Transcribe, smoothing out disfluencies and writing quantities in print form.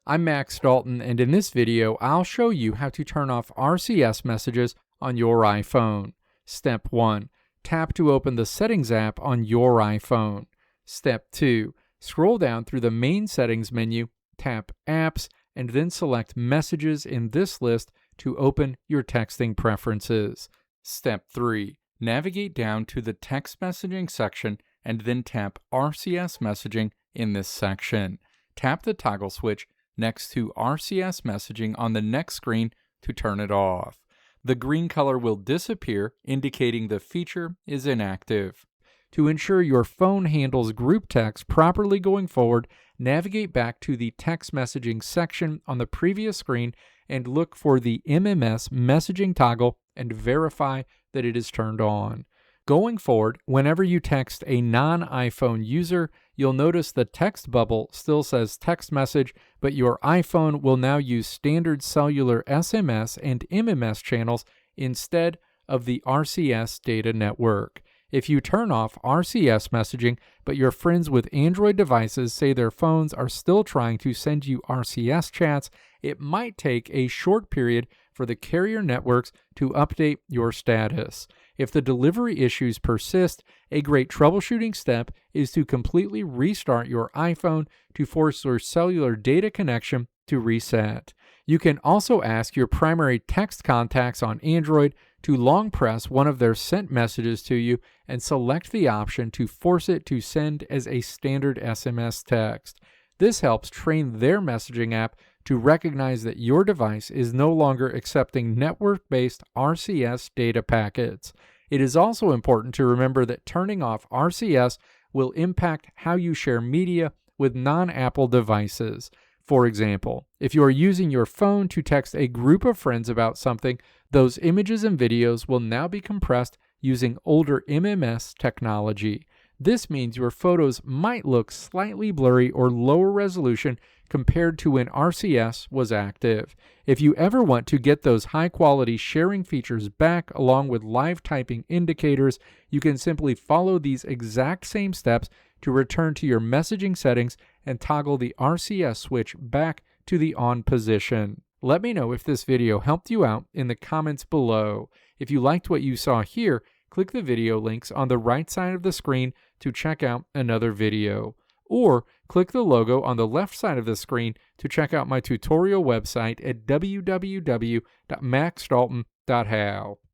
I'm Max Dalton, and in this video, I'll show you how to turn off RCS messages on your iPhone. Step 1. Tap to open the Settings app on your iPhone. Step 2. Scroll down through the main Settings menu, tap Apps, and then select Messages in this list to open your texting preferences. Step 3. Navigate down to the Text Messaging section and then tap RCS Messaging in this section. Tap the toggle switch next to RCS Messaging on the next screen to turn it off. The green color will disappear, indicating the feature is inactive. To ensure your phone handles group text properly going forward, navigate back to the text messaging section on the previous screen and look for the MMS Messaging toggle and verify that it is turned on. Going forward, whenever you text a non-iPhone user, you'll notice the text bubble still says text message, but your iPhone will now use standard cellular SMS and MMS channels instead of the RCS data network. If you turn off RCS messaging, but your friends with Android devices say their phones are still trying to send you RCS chats, it might take a short period for the carrier networks to update your status. If the delivery issues persist, a great troubleshooting step is to completely restart your iPhone to force your cellular data connection to reset. You can also ask your primary text contacts on Android to long press one of their sent messages to you and select the option to force it to send as a standard SMS text. This helps train their messaging app to recognize that your device is no longer accepting network-based RCS data packets. It is also important to remember that turning off RCS will impact how you share media with non-Apple devices. For example, if you are using your phone to text a group of friends about something, those images and videos will now be compressed using older MMS technology. This means your photos might look slightly blurry or lower resolution compared to when RCS was active. If you ever want to get those high-quality sharing features back along with live typing indicators, you can simply follow these exact same steps to return to your messaging settings and toggle the RCS switch back to the on position. Let me know if this video helped you out in the comments below. If you liked what you saw here, click the video links on the right side of the screen to check out another video. Or click the logo on the left side of the screen to check out my tutorial website at www.maxdalton.how.